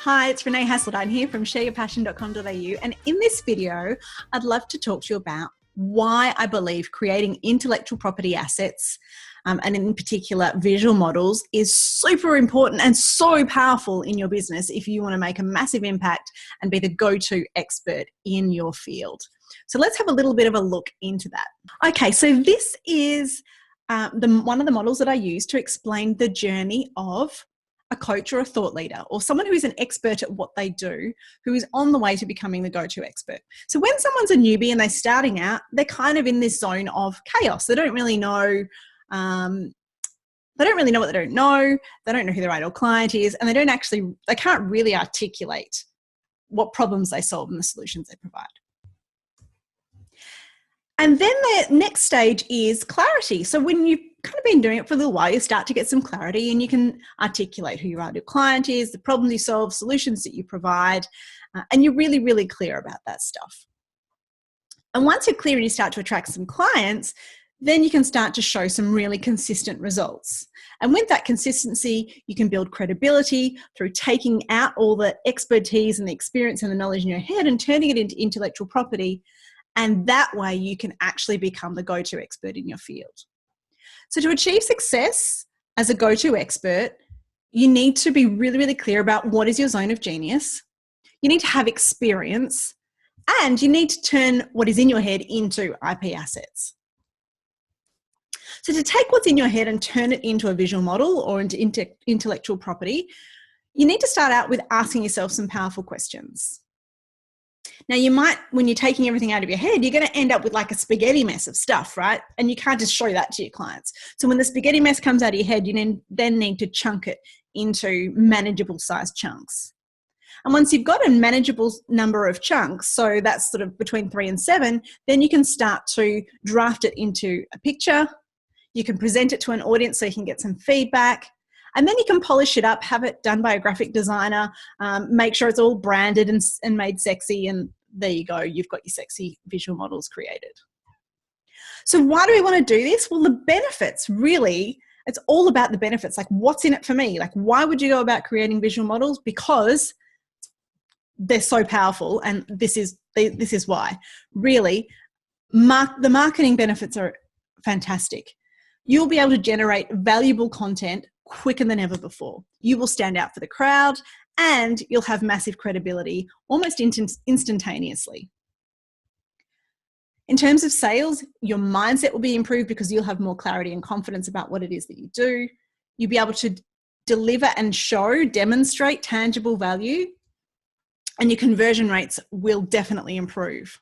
Hi, it's Renee Hasseldine here from shareyourpassion.com.au, and in this video I'd love to talk to you about why I believe creating intellectual property assets and in particular visual models is super important and so powerful in your business if you want to make a massive impact and be the go-to expert in your field. So let's have a little bit of a look into that. Okay, so this is one of the models that I use to explain the journey of a coach or a thought leader or someone who is an expert at what they do, who is on the way to becoming the go-to expert. So when someone's a newbie and they're starting out, they're kind of in this zone of chaos. They don't really know what they don't know. They don't know who their ideal client is, and they can't really articulate what problems they solve and the solutions they provide. And then the next stage is clarity. So when you've kind of been doing it for a little while, you start to get some clarity and you can articulate who your ideal client is, the problems you solve, solutions that you provide, and you're really, really clear about that stuff. And once you're clear and you start to attract some clients, then you can start to show some really consistent results. And with that consistency, you can build credibility through taking out all the expertise and the experience and the knowledge in your head and turning it into intellectual property. And that way you can actually become the go-to expert in your field. So to achieve success as a go-to expert, you need to be really, really clear about what is your zone of genius. You need to have experience, and you need to turn what is in your head into IP assets. So to take what's in your head and turn it into a visual model or into intellectual property, you need to start out with asking yourself some powerful questions. Now you might, when you're taking everything out of your head, you're going to end up with like a spaghetti mess of stuff, right? And you can't just show that to your clients. So when the spaghetti mess comes out of your head, you then need to chunk it into manageable sized chunks. And once you've got a manageable number of chunks, so that's sort of between 3 and 7, then you can start to draft it into a picture. You can present it to an audience so you can get some feedback. And then you can polish it up, have it done by a graphic designer, make sure it's all branded and made sexy, and there you go, you've got your sexy visual models created. So why do we want to do this? Well, the benefits, really, it's all about the benefits. Like, what's in it for me? Like, why would you go about creating visual models? Because they're so powerful, and this is why. Really, the marketing benefits are fantastic. You'll be able to generate valuable content quicker than ever before. You will stand out for the crowd, and you'll have massive credibility almost instantaneously. In terms of sales, your mindset will be improved because you'll have more clarity and confidence about what it is that you do. You'll be able to deliver and demonstrate tangible value, and your conversion rates will definitely improve.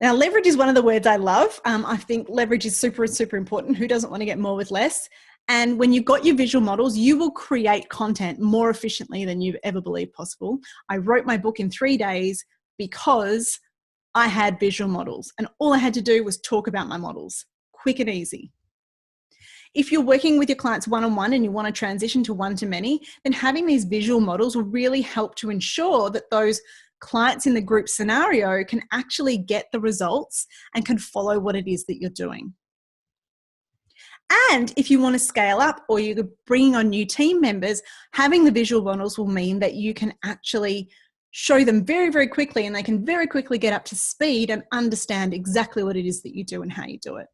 Now, leverage is one of the words I love. I think leverage is super, super important. Who doesn't want to get more with less? And when you've got your visual models, you will create content more efficiently than you've ever believed possible. I wrote my book in 3 days because I had visual models, and all I had to do was talk about my models. Quick and easy. If you're working with your clients one-on-one and you want to transition to one-to-many, then having these visual models will really help to ensure that those clients in the group scenario can actually get the results and can follow what it is that you're doing. And if you want to scale up or you're bringing on new team members, having the visual models will mean that you can actually show them very, very quickly, and they can very quickly get up to speed and understand exactly what it is that you do and how you do it.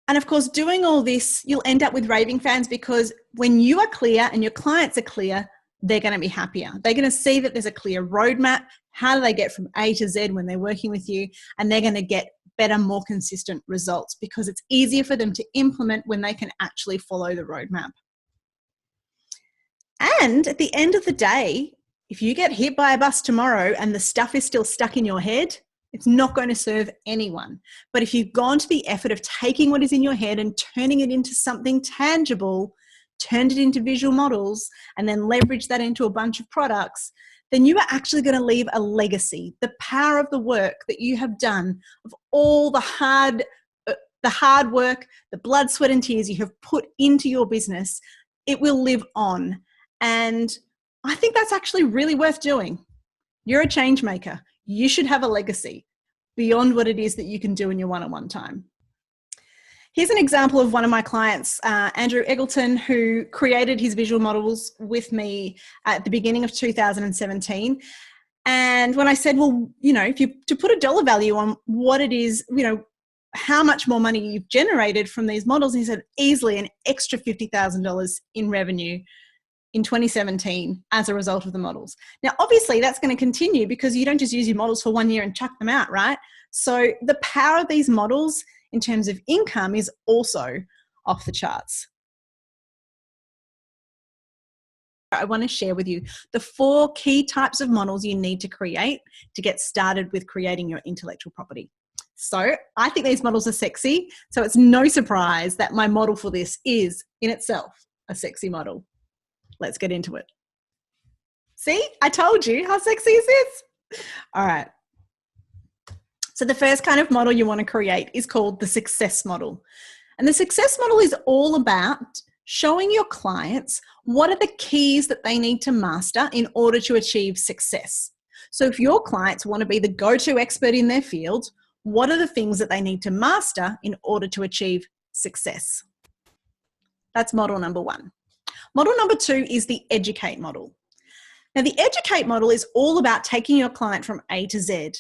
And of course, doing all this, you'll end up with raving fans, because when you are clear and your clients are clear, they're going to be happier. They're going to see that there's a clear roadmap. How do they get from A to Z when they're working with you? And they're going to get better, more consistent results because it's easier for them to implement when they can actually follow the roadmap. And at the end of the day, if you get hit by a bus tomorrow and the stuff is still stuck in your head, it's not going to serve anyone. But if you've gone to the effort of taking what is in your head and turning it into something tangible, turned it into visual models, and then leverage that into a bunch of products, then you are actually going to leave a legacy. The power of the work that you have done, of all the hard work, the blood, sweat, and tears you have put into your business, it will live on. And I think that's actually really worth doing. You're a change maker. You should have a legacy beyond what it is that you can do in your one-on-one time. Here's an example of one of my clients, Andrew Eggleton, who created his visual models with me at the beginning of 2017. And when I said, well, if you to put a dollar value on what it is, how much more money you've generated from these models, he said easily an extra $50,000 in revenue in 2017 as a result of the models. Now, obviously, that's going to continue because you don't just use your models for 1 year and chuck them out, right? So the power of these models in terms of income is also off the charts. I want to share with you the 4 key types of models you need to create to get started with creating your intellectual property. So I think these models are sexy, so it's no surprise that my model for this is in itself a sexy model. Let's get into it. See, I told you, how sexy is this? All right. So the first kind of model you want to create is called the success model. And the success model is all about showing your clients what are the keys that they need to master in order to achieve success. So if your clients want to be the go-to expert in their field, what are the things that they need to master in order to achieve success? That's model number 1. Model number 2 is the educate model. Now, the educate model is all about taking your client from A to Z.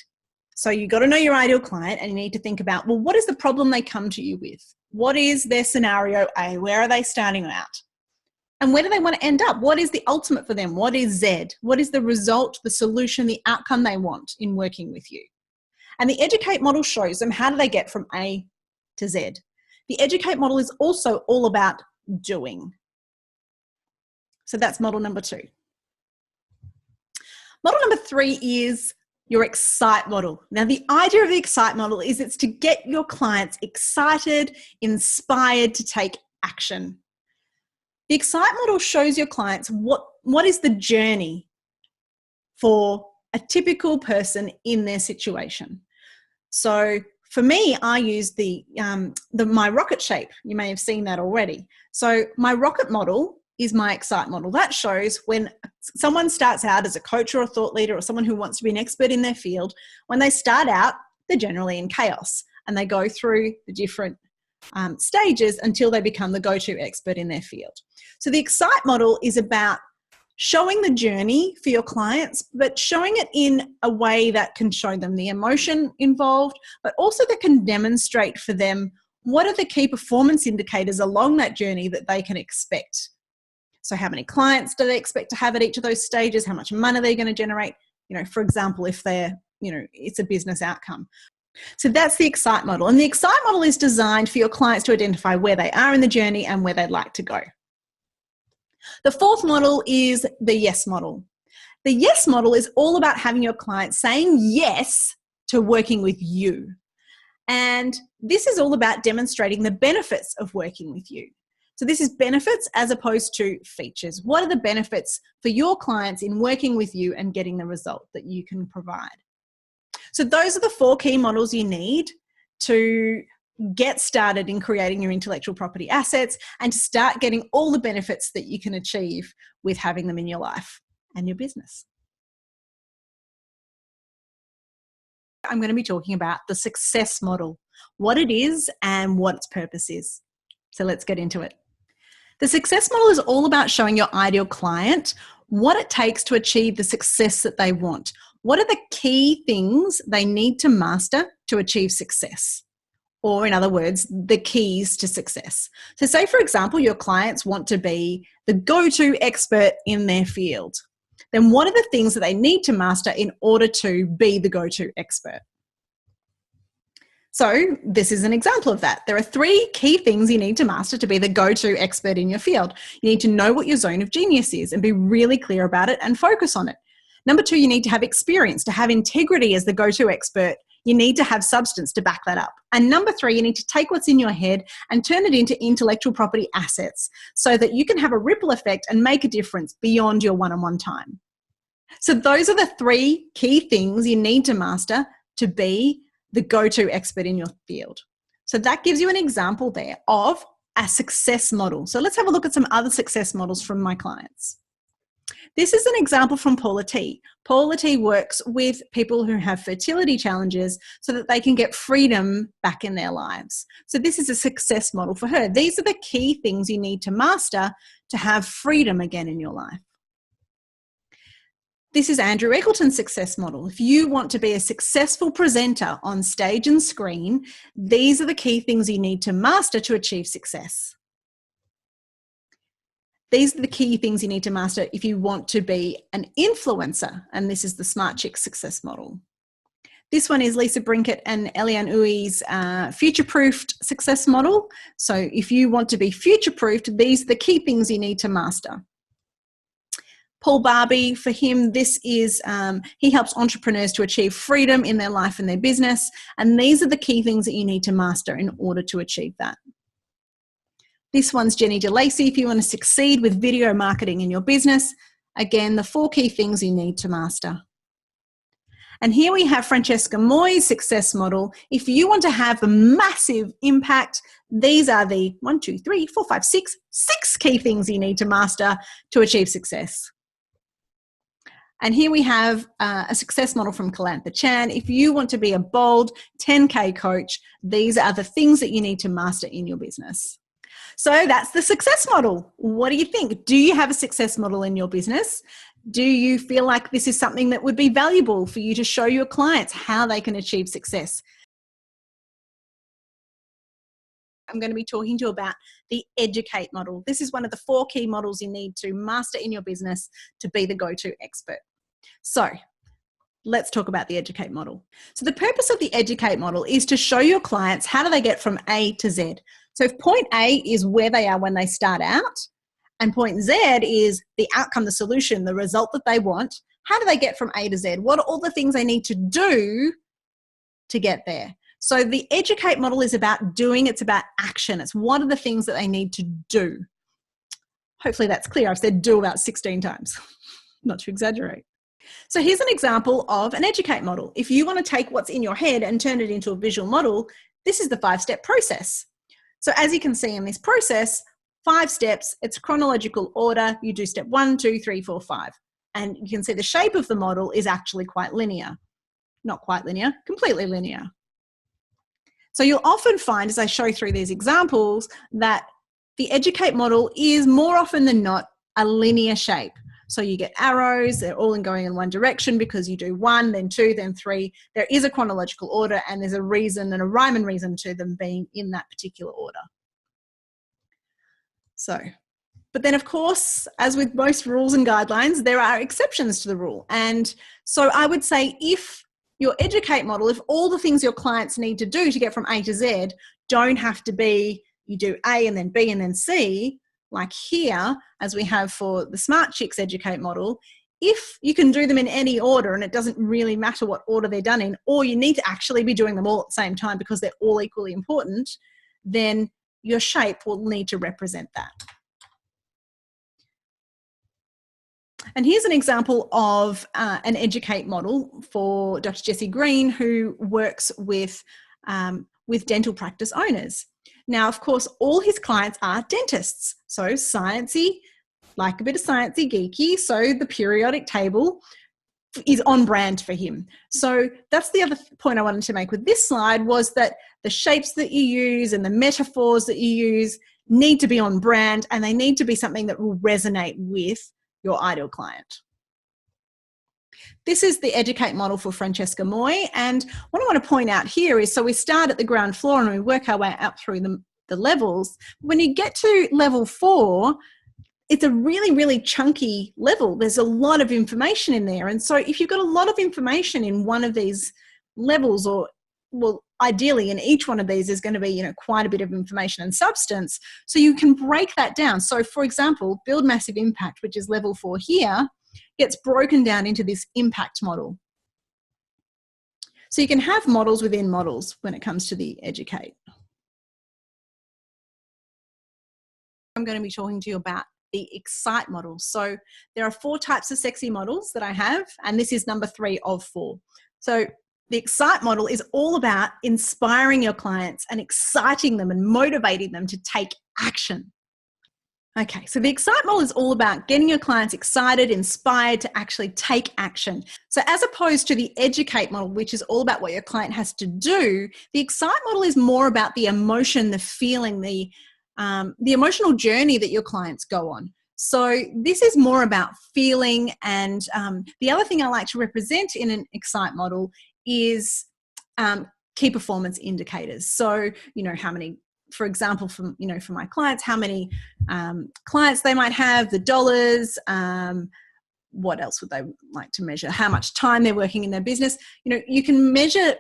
So you've got to know your ideal client and you need to think about, well, what is the problem they come to you with? What is their scenario A? Where are they starting out? And where do they want to end up? What is the ultimate for them? What is Z? What is the result, the solution, the outcome they want in working with you? And the educate model shows them how do they get from A to Z. The educate model is also all about doing. So that's model number 2. Model number 3 is your excite model. Now, the idea of the excite model is it's to get your clients excited, inspired to take action. The excite model shows your clients what is the journey for a typical person in their situation. So for me, I use my rocket shape. You may have seen that already. So my rocket model is my excite model. That shows when someone starts out as a coach or a thought leader or someone who wants to be an expert in their field, when they start out, they're generally in chaos and they go through the different stages until they become the go-to expert in their field. So the excite model is about showing the journey for your clients, but showing it in a way that can show them the emotion involved, but also that can demonstrate for them what are the key performance indicators along that journey that they can expect. So how many clients do they expect to have at each of those stages? How much money are they going to generate? For example, if it's a business outcome. So that's the excite model. And the excite model is designed for your clients to identify where they are in the journey and where they'd like to go. The 4th model is the yes model. The yes model is all about having your clients saying yes to working with you. And this is all about demonstrating the benefits of working with you. So this is benefits as opposed to features. What are the benefits for your clients in working with you and getting the result that you can provide? So those are the 4 key models you need to get started in creating your intellectual property assets and to start getting all the benefits that you can achieve with having them in your life and your business. I'm going to be talking about the success model, what it is and what its purpose is. So let's get into it. The success model is all about showing your ideal client what it takes to achieve the success that they want. What are the key things they need to master to achieve success? Or in other words, the keys to success. So say, for example, your clients want to be the go-to expert in their field. Then what are the things that they need to master in order to be the go-to expert? So this is an example of that. There are 3 key things you need to master to be the go-to expert in your field. You need to know what your zone of genius is and be really clear about it and focus on it. Number 2, you need to have experience. To have integrity as the go-to expert, you need to have substance to back that up. And number 3, you need to take what's in your head and turn it into intellectual property assets so that you can have a ripple effect and make a difference beyond your one-on-one time. So those are the 3 key things you need to master to be the go-to expert in your field. So that gives you an example there of a success model. So let's have a look at some other success models from my clients. This is an example from Paula T. Paula T works with people who have fertility challenges so that they can get freedom back in their lives. So this is a success model for her. These are the key things you need to master to have freedom again in your life. This is Andrew Eggleton's success model. If you want to be a successful presenter on stage and screen, these are the key things you need to master to achieve success. These are the key things you need to master if you want to be an influencer, and this is the Smart Chick success model. This one is Lisa Brinkett and Eliane Ui's future-proofed success model. So if you want to be future-proofed, these are the key things you need to master. Paul Barbie, for him, this is, he helps entrepreneurs to achieve freedom in their life and their business, and these are the key things that you need to master in order to achieve that. This one's Jenny DeLacy. If you want to succeed with video marketing in your business, again, the 4 key things you need to master. And here we have Francesca Moy's success model. If you want to have a massive impact, these are the 6 key things you need to master to achieve success. And here we have a success model from Kalantha Chan. If you want to be a bold 10K coach, these are the things that you need to master in your business. So that's the success model. What do you think? Do you have a success model in your business? Do you feel like this is something that would be valuable for you to show your clients how they can achieve success? I'm going to be talking to you about the Educate model. This is one of the 4 key models you need to master in your business to be the go-to expert. So let's talk about the Educate model. So the purpose of the Educate model is to show your clients how do they get from A to Z. So if point A is where they are when they start out, and point Z is the outcome, the solution, the result that they want, how do they get from A to Z? What are all the things they need to do to get there? So the Educate model is about doing, it's about action. It's what are the things that they need to do. Hopefully that's clear. I've said do about 16 times, not to exaggerate. So here's an example of an Educate model. If you want to take what's in your head and turn it into a visual model, this is the 5-step process. So as you can see in this process, 5 steps, it's chronological order. You do step 1, 2, 3, 4, 5. And you can see the shape of the model is actually quite linear. Not quite linear, completely linear. So you'll often find, as I show through these examples, that the Educate model is more often than not a linear shape. So you get arrows, they're all going in one direction because you do 1, then 2, then 3. There is a chronological order and there's a reason and a rhyme and reason to them being in that particular order. So, but then of course, as with most rules and guidelines, there are exceptions to the rule. And so I would say if your Educate model, if all the things your clients need to do to get from A to Z don't have to be, you do A and then B and then C, like here, as we have for the Smart Chicks Educate model, if you can do them in any order and it doesn't really matter what order they're done in, or you need to actually be doing them all at the same time because they're all equally important, then your shape will need to represent that. And here's an example of an Educate model for Dr. Jessie Green, who works with dental practice owners. Now, of course, all his clients are dentists. So sciencey, like a bit of sciencey, geeky. So the periodic table is on brand for him. So that's the other point I wanted to make with this slide, was that the shapes that you use and the metaphors that you use need to be on brand, and they need to be something that will resonate with your ideal client. This is the Educate model for Francesca Moy. And what I want to point out here is, so we start at the ground floor and we work our way up through the levels. When you get to level 4, it's a really, really chunky level. There's a lot of information in there. And so if you've got a lot of information in one of these levels, or, well, ideally in each one of these is going to be, quite a bit of information and substance. So you can break that down. So for example, build massive impact, which is level 4 here, gets broken down into this impact model. So you can have models within models when it comes to the Educate. I'm going to be talking to you about the Excite model. So there are 4 types of sexy models that I have, and this is number 3 of 4. So the Excite model is all about inspiring your clients and exciting them and motivating them to take action. Okay, so the Excite model is all about getting your clients excited, inspired to actually take action. So as opposed to the Educate model, which is all about what your client has to do, the Excite model is more about the emotion, the feeling, the emotional journey that your clients go on. So this is more about feeling, and the other thing I like to represent in an Excite model is key performance indicators. So, how many, for example, for my clients, how many clients they might have, the dollars, what else would they like to measure? How much time they're working in their business. You can measure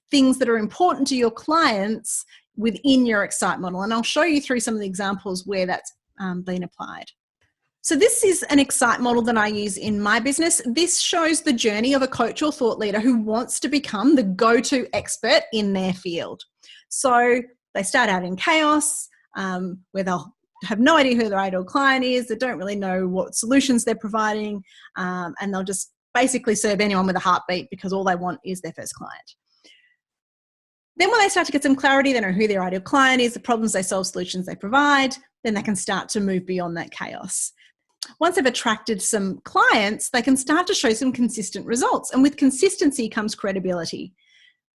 things that are important to your clients within your Excite model. And I'll show you through some of the examples where that's been applied. So this is an Excite model that I use in my business. This shows the journey of a coach or thought leader who wants to become the go-to expert in their field. So they start out in chaos, where they'll have no idea who their ideal client is. They don't really know what solutions they're providing, and they'll just basically serve anyone with a heartbeat because all they want is their first client. Then when they start to get some clarity, they know who their ideal client is, the problems they solve, solutions they provide, then they can start to move beyond that chaos. Once they've attracted some clients, they can start to show some consistent results. And with consistency comes credibility,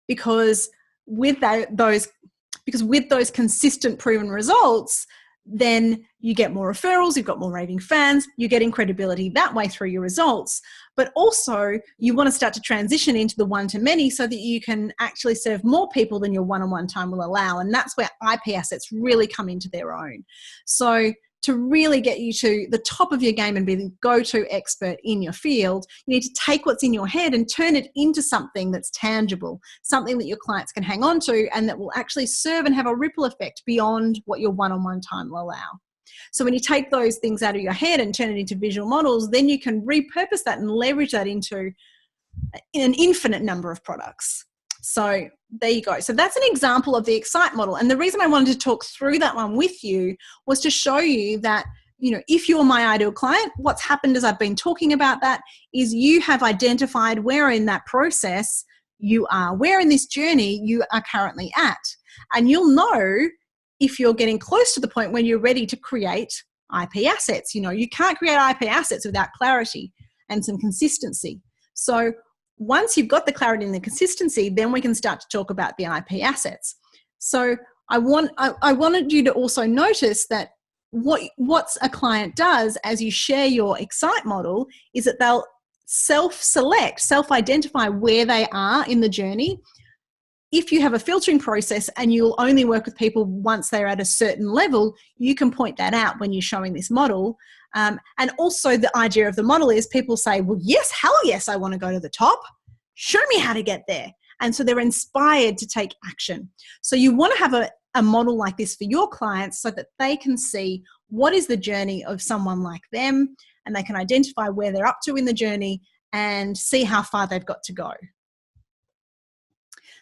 because with those consistent proven results, then you get more referrals, you've got more raving fans, you're getting credibility that way through your results. But also you want to start to transition into the one-to-many so that you can actually serve more people than your one-on-one time will allow. And that's where IP assets really come into their own. So to really get you to the top of your game and be the go-to expert in your field, you need to take what's in your head and turn it into something that's tangible, something that your clients can hang on to and that will actually serve and have a ripple effect beyond what your one-on-one time will allow. So when you take those things out of your head and turn it into visual models, then you can repurpose that and leverage that into an infinite number of products. So there you go. So that's an example of the Excite model. And the reason I wanted to talk through that one with you was to show you that, if you're my ideal client, what's happened as I've been talking about that is you have identified where in that process you are, where in this journey you are currently at. And you'll know if you're getting close to the point when you're ready to create IP assets. You can't create IP assets without clarity and some consistency. So once you've got the clarity and the consistency, then we can start to talk about the IP assets. So I wanted you to also notice that what a client does as you share your Excite model is that they'll self-select, self-identify where they are in the journey. If you have a filtering process and you'll only work with people once they're at a certain level, you can point that out when you're showing this model. And also the idea of the model is people say, well, yes, hell yes, I want to go to the top. Show me how to get there. And so they're inspired to take action. So you want to have a model like this for your clients so that they can see what is the journey of someone like them, and they can identify where they're up to in the journey and see how far they've got to go.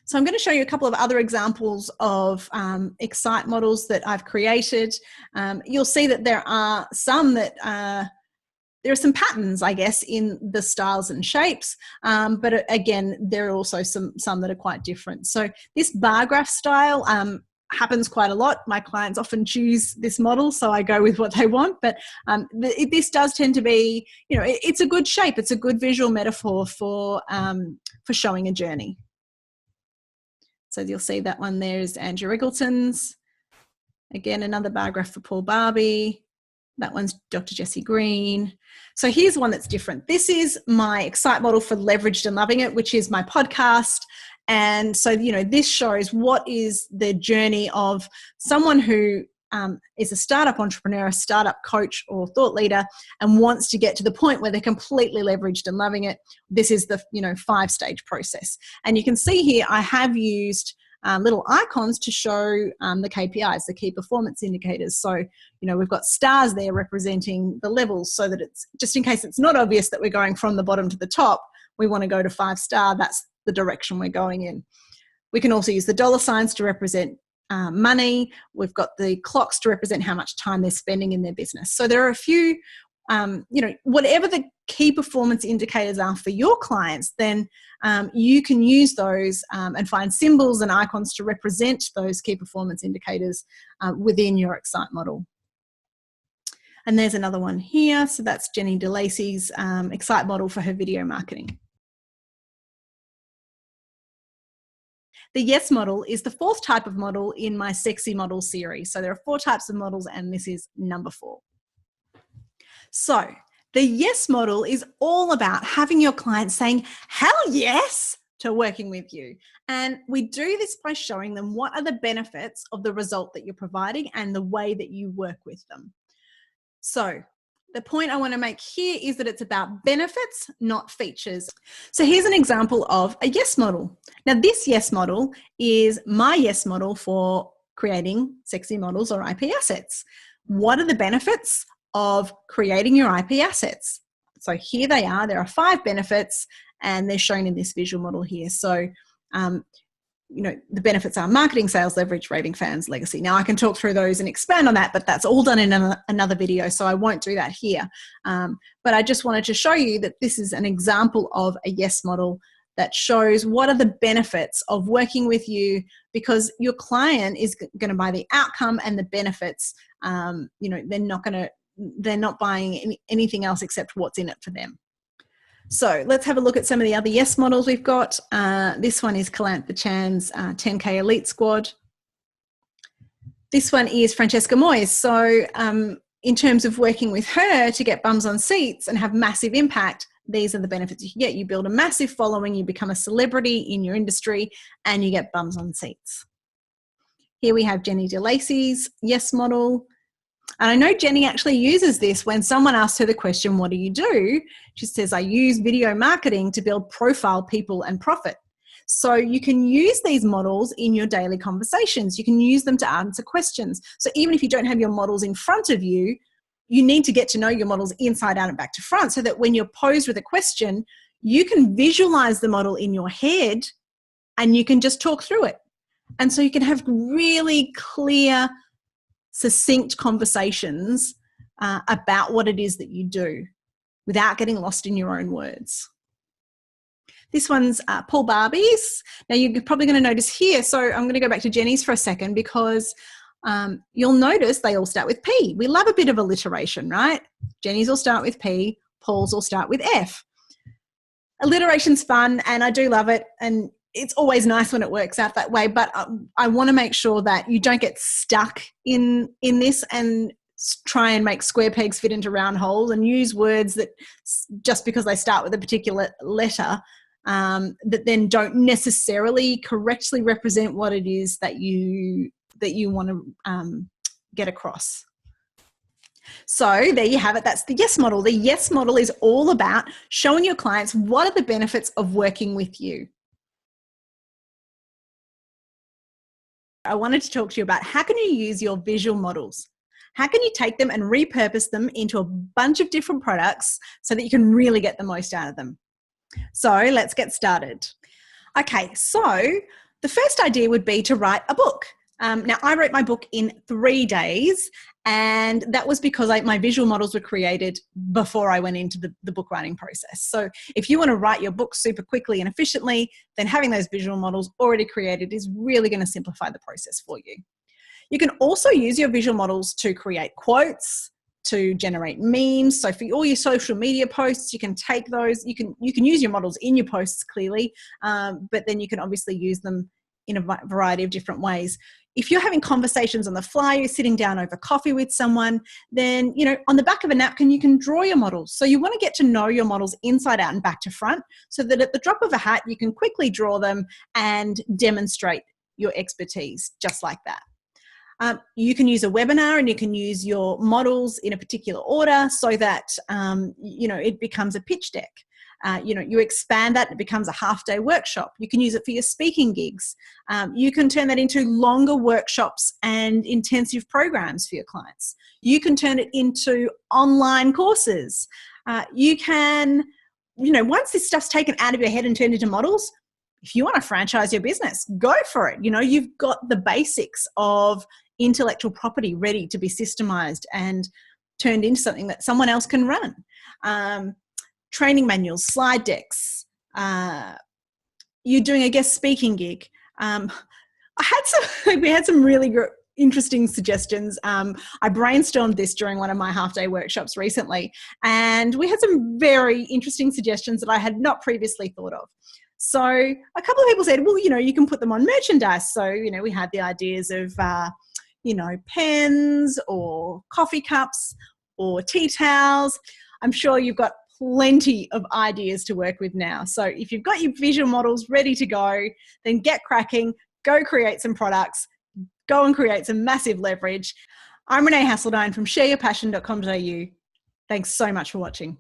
So I'm going to show you a couple of other examples of Excite models that I've created. You'll see that there are some that there are some patterns, I guess, in the styles and shapes, but again, there are also some that are quite different. So this bar graph style happens quite a lot. My clients often choose this model, so I go with what they want. But this does tend to be, it's a good shape. It's a good visual metaphor for showing a journey. So you'll see that one there is Andrew Eggleton's. Again, another bar graph for Paul Barbie. That one's Dr. Jessie Green. So here's one that's different. This is my Excite model for Leveraged and Loving It, which is my podcast. And so, this shows what is the journey of someone who is a startup entrepreneur, a startup coach or thought leader, and wants to get to the point where they're completely leveraged and loving it. This is the 5-stage process. And you can see here I have used little icons to show the KPIs, the key performance indicators. So, we've got stars there representing the levels, so that it's just in case it's not obvious that we're going from the bottom to the top, we want to go to 5-star. That's the direction we're going in. We can also use the dollar signs to represent money. We've got the clocks to represent how much time they're spending in their business. So there are a few, whatever the key performance indicators are for your clients, then you can use those and find symbols and icons to represent those key performance indicators within your Excite model. And there's another one here. So that's Jenny DeLacy's Excite model for her video marketing. The Yes model is the fourth type of model in my Sexy Model series. So there are 4 types of models and this is number 4. So the Yes model is all about having your clients saying, hell yes, to working with you. And we do this by showing them what are the benefits of the result that you're providing and the way that you work with them. So the point I want to make here is that it's about benefits, not features. So here's an example of a Yes model. Now this Yes model is my Yes model for creating sexy models or IP assets. What are the benefits of creating your IP assets? So here they are. There are 5 benefits and they're shown in this visual model here. So the benefits are marketing, sales, leverage, raving fans, legacy. Now I can talk through those and expand on that, but that's all done in another video, so I won't do that here. But I just wanted to show you that this is an example of a Yes model that shows what are the benefits of working with you, because your client is going to buy the outcome and the benefits. They're not buying anything else except what's in it for them. So let's have a look at some of the other Yes models we've got. This one is Kalantha Chan's 10K Elite Squad. This one is Francesca Moyes. So in terms of working with her to get bums on seats and have massive impact, these are the benefits you get. You build a massive following, you become a celebrity in your industry, and you get bums on seats. Here we have Jenny DeLacy's Yes model. And I know Jenny actually uses this when someone asks her the question, what do you do? She says, I use video marketing to build profile, people, and profit. So you can use these models in your daily conversations. You can use them to answer questions. So even if you don't have your models in front of you, you need to get to know your models inside out and back to front so that when you're posed with a question, you can visualize the model in your head and you can just talk through it. And so you can have really clear, succinct conversations about what it is that you do without getting lost in your own words. This one's Paul Barbie's. Now you're probably going to notice here, so I'm going to go back to Jenny's for a second because you'll notice they all start with P. We love a bit of alliteration, right? Jenny's will start with P, Paul's will start with F. Alliteration's fun and I do love it, and it's always nice when it works out that way, but I want to make sure that you don't get stuck in this and try and make square pegs fit into round holes and use words that just because they start with a particular letter that then don't necessarily correctly represent what it is that you want to get across. So there you have it. That's the Yes model. The Yes model is all about showing your clients what are the benefits of working with you. I wanted to talk to you about how can you use your visual models? How can you take them and repurpose them into a bunch of different products so that you can really get the most out of them? So let's get started. Okay, so the first idea would be to write a book. Now, I wrote my book in 3 days, and that was because my visual models were created before I went into the book writing process. So if you want to write your book super quickly and efficiently, then having those visual models already created is really going to simplify the process for you. You can also use your visual models to create quotes, to generate memes. So for all your social media posts, you can take those, you can use your models in your posts clearly, but then you can obviously use them in a variety of different ways. If you're having conversations on the fly, you're sitting down over coffee with someone, then, on the back of a napkin, you can draw your models. So you want to get to know your models inside out and back to front so that at the drop of a hat, you can quickly draw them and demonstrate your expertise just like that. You can use a webinar and you can use your models in a particular order so that, it becomes a pitch deck. You expand that, it becomes a half-day workshop. You can use it for your speaking gigs. You can turn that into longer workshops and intensive programs for your clients. You can turn it into online courses. You can, once this stuff's taken out of your head and turned into models, if you want to franchise your business, go for it. You've got the basics of intellectual property ready to be systemized and turned into something that someone else can run. Training manuals, slide decks, you're doing a guest speaking gig. We had some really interesting suggestions. I brainstormed this during one of my half-day workshops recently, and we had some very interesting suggestions that I had not previously thought of. So a couple of people said, well, you can put them on merchandise. So, we had the ideas of, pens or coffee cups or tea towels. I'm sure you've got plenty of ideas to work with now. So if you've got your visual models ready to go, then get cracking, go create some products, go and create some massive leverage. I'm Renee Hasseldine from shareyourpassion.com.au. Thanks so much for watching.